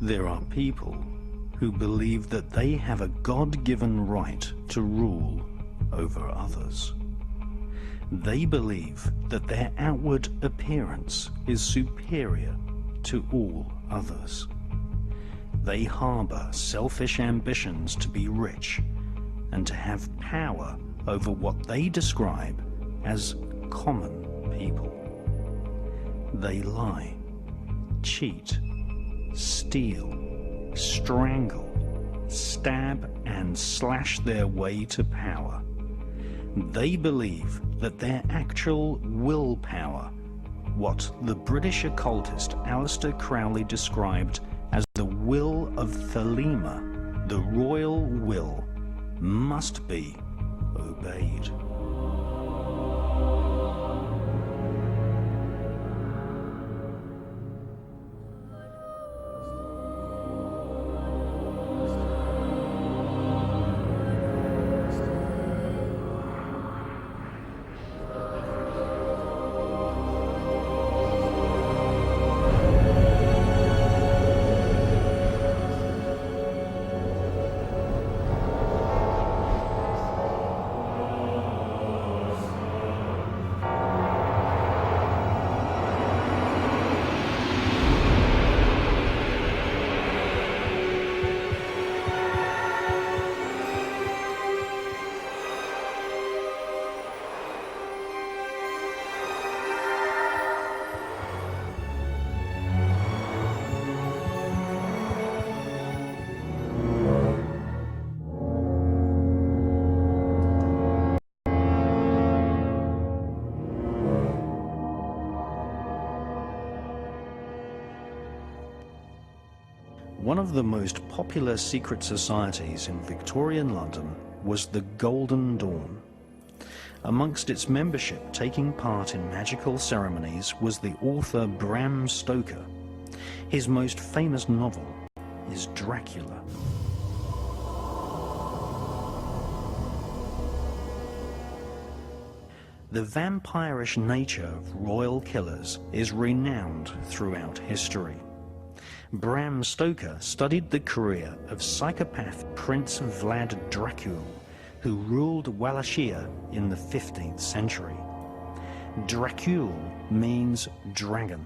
There are people who believe that they have a God-given right to rule over others. They believe that their outward appearance is superior to all others. They harbor selfish ambitions to be rich and to have power over what they describe as common people. They lie, cheat, steal, strangle, stab and slash their way to power. They believe that their actual willpower, what the British occultist Aleister Crowley described as the will of Thelema, the royal will, must be obeyed. One of the most popular secret societies in Victorian London was the Golden Dawn. Amongst its membership taking part in magical ceremonies was the author Bram Stoker. His most famous novel is Dracula. The vampirish nature of royal killers is renowned throughout history. Bram Stoker studied the career of psychopath Prince Vlad Dracul, who ruled Wallachia in the 15th century. Dracul means dragon.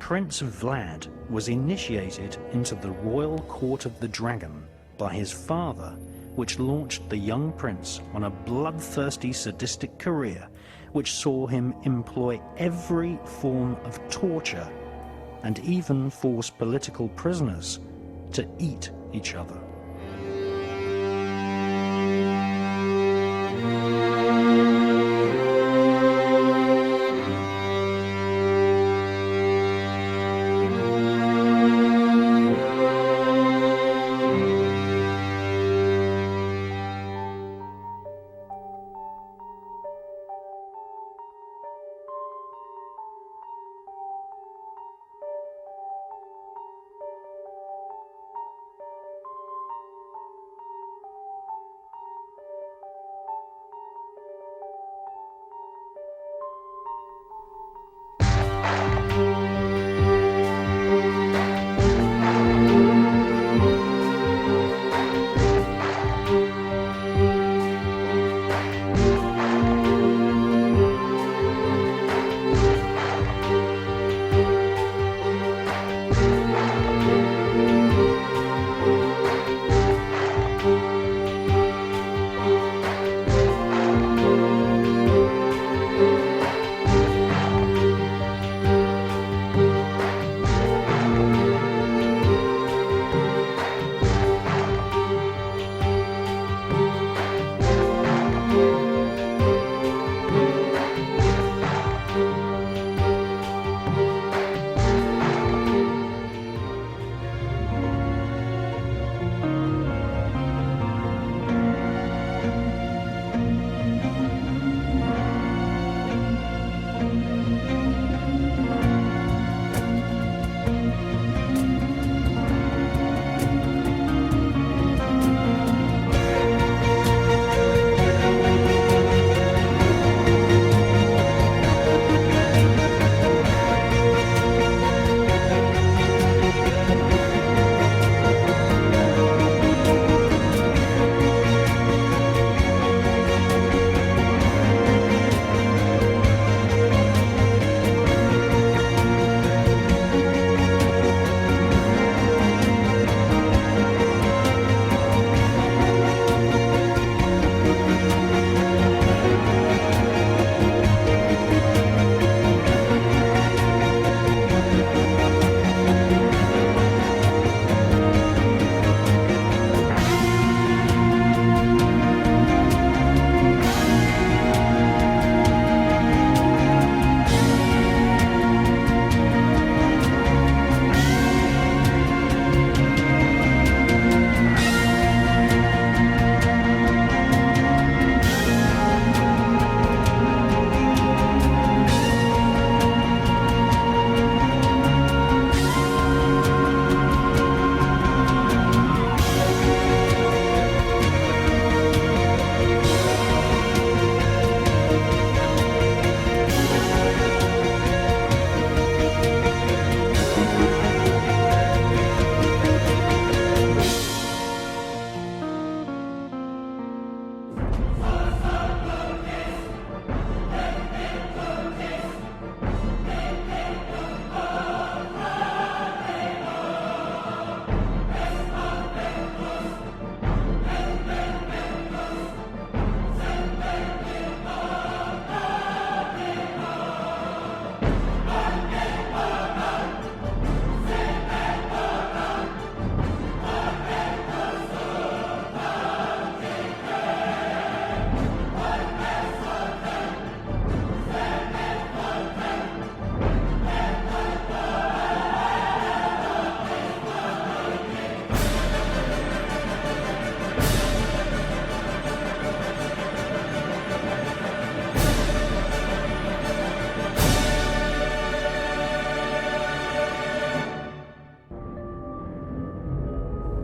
Prince Vlad was initiated into the royal court of the dragon by his father, which launched the young prince on a bloodthirsty sadistic career which saw him employ every form of torture and even force political prisoners to eat each other.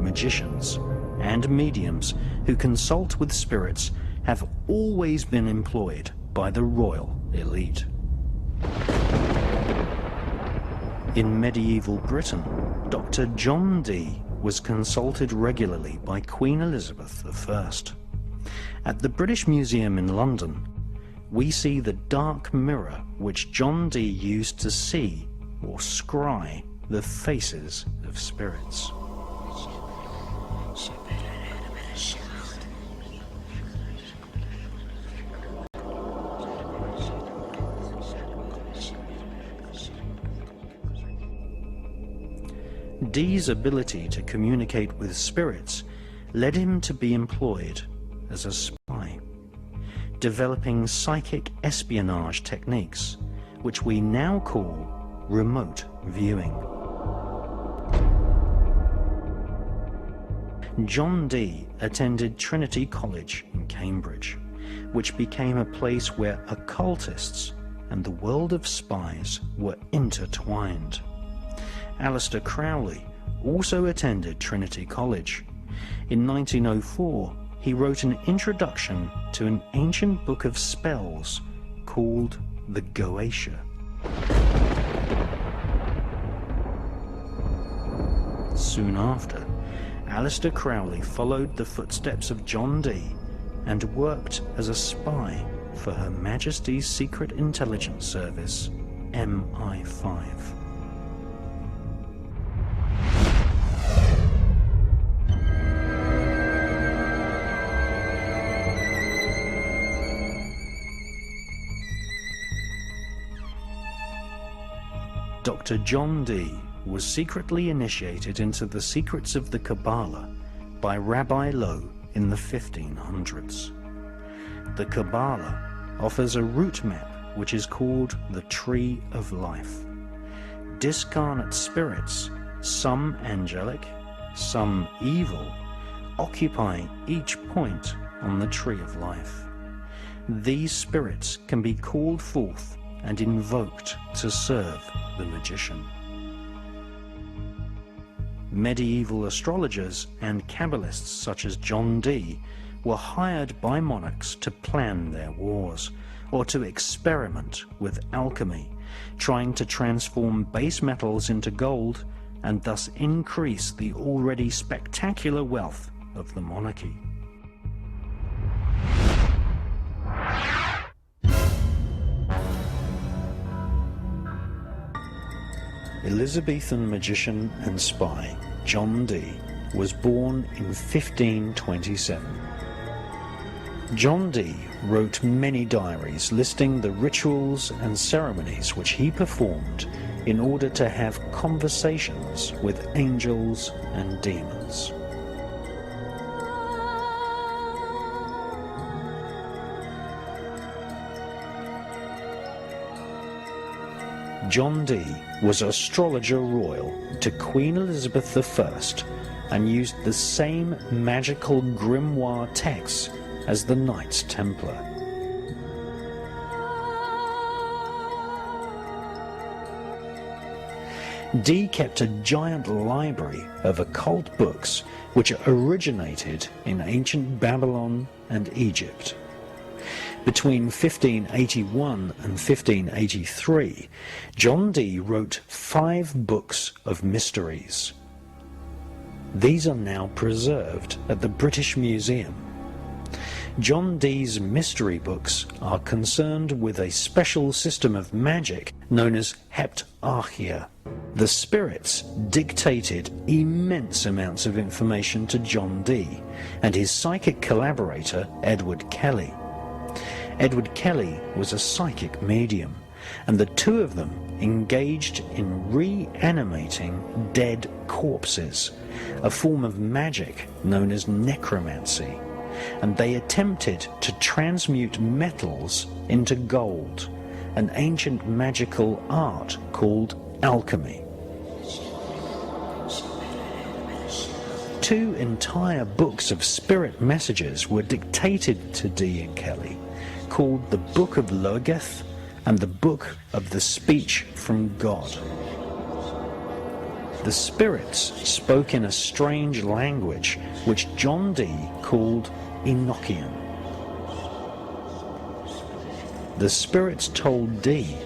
magicians and mediums who consult with spirits have always been employed by the royal elite. In medieval Britain, Dr. John Dee was consulted regularly by Queen Elizabeth I. At the British Museum in London, we see the dark mirror which John Dee used to see or scry the faces of spirits. Dee's ability to communicate with spirits led him to be employed as a spy, developing psychic espionage techniques, which we now call remote viewing. John Dee attended Trinity College in Cambridge, which became a place where occultists and the world of spies were intertwined. Aleister Crowley also attended Trinity College. In 1904, he wrote an introduction to an ancient book of spells called the Goetia. Soon after, Aleister Crowley followed the footsteps of John Dee and worked as a spy for Her Majesty's Secret Intelligence Service, MI5. Dr. John Dee was secretly initiated into the secrets of the Kabbalah by Rabbi Lowe in the 1500s. The Kabbalah offers a route map which is called the Tree of Life. Discarnate spirits, some angelic, some evil, occupy each point on the Tree of Life. These spirits can be called forth and invoked to serve the magician. Medieval astrologers and Kabbalists such as John Dee were hired by monarchs to plan their wars or to experiment with alchemy, trying to transform base metals into gold and thus increase the already spectacular wealth of the monarchy. Elizabethan magician and spy John Dee was born in 1527. John Dee wrote many diaries listing the rituals and ceremonies which he performed in order to have conversations with angels and demons. John Dee was astrologer royal to Queen Elizabeth I and used the same magical grimoire texts as the Knights Templar. Dee kept a giant library of occult books which originated in ancient Babylon and Egypt. Between 1581 and 1583, John Dee wrote 5 books of mysteries. These are now preserved at the British Museum. John Dee's mystery books are concerned with a special system of magic known as heptarchia. The spirits dictated immense amounts of information to John Dee and his psychic collaborator Edward Kelly. Edward Kelly was a psychic medium, and the two of them engaged in reanimating dead corpses, a form of magic known as necromancy, and they attempted to transmute metals into gold, an ancient magical art called alchemy. 2 entire books of spirit messages were dictated to Dee and Kelly, called the Book of Logeth and the Book of the Speech from God. The spirits spoke in a strange language which John Dee called Enochian. The spirits told Dee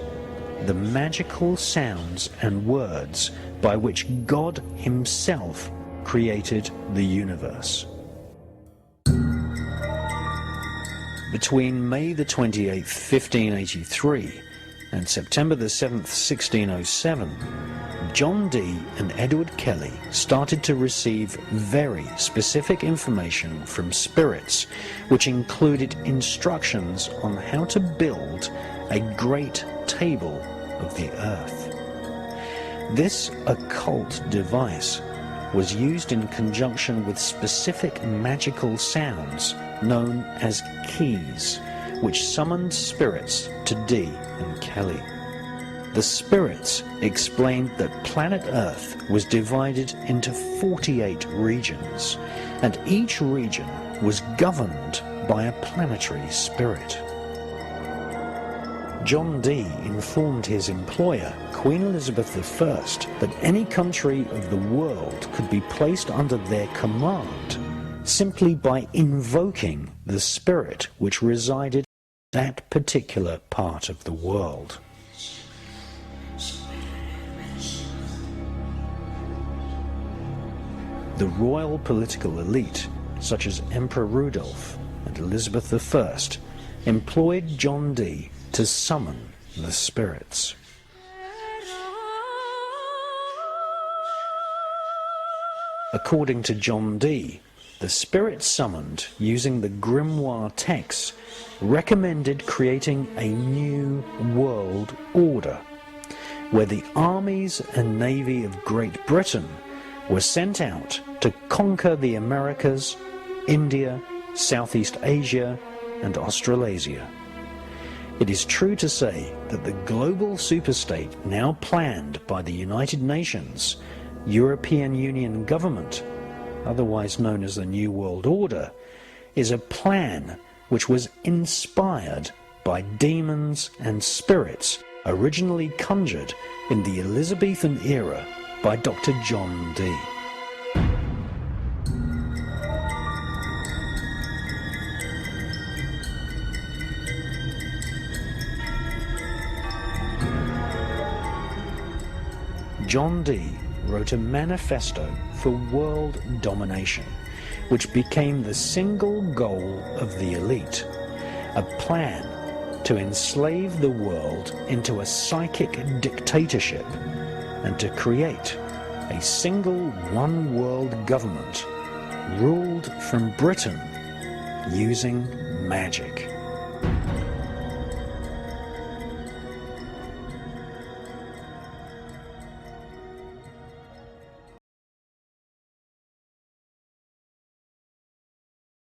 the magical sounds and words by which God himself created the universe. Between May the 28th, 1583 and September the 7th, 1607, John Dee and Edward Kelly started to receive very specific information from spirits, which included instructions on how to build a great table of the earth. This occult device was used in conjunction with specific magical sounds known as keys, which summoned spirits to Dee and Kelly. The spirits explained that planet Earth was divided into 48 regions, and each region was governed by a planetary spirit. John Dee informed his employer, Queen Elizabeth I, that any country of the world could be placed under their command simply by invoking the spirit which resided in that particular part of the world. The royal political elite, such as Emperor Rudolph and Elizabeth I, employed John Dee to summon the spirits. According to John Dee, the spirits summoned using the grimoire texts recommended creating a new world order, where the armies and navy of Great Britain were sent out to conquer the Americas, India, Southeast Asia, and Australasia. It is true to say that the global superstate now planned by the United Nations, European Union government, otherwise known as the New World Order, is a plan which was inspired by demons and spirits originally conjured in the Elizabethan era by Dr. John Dee. John Dee wrote a manifesto for world domination, which became the single goal of the elite, a plan to enslave the world into a psychic dictatorship and to create a single one-world government ruled from Britain using magic.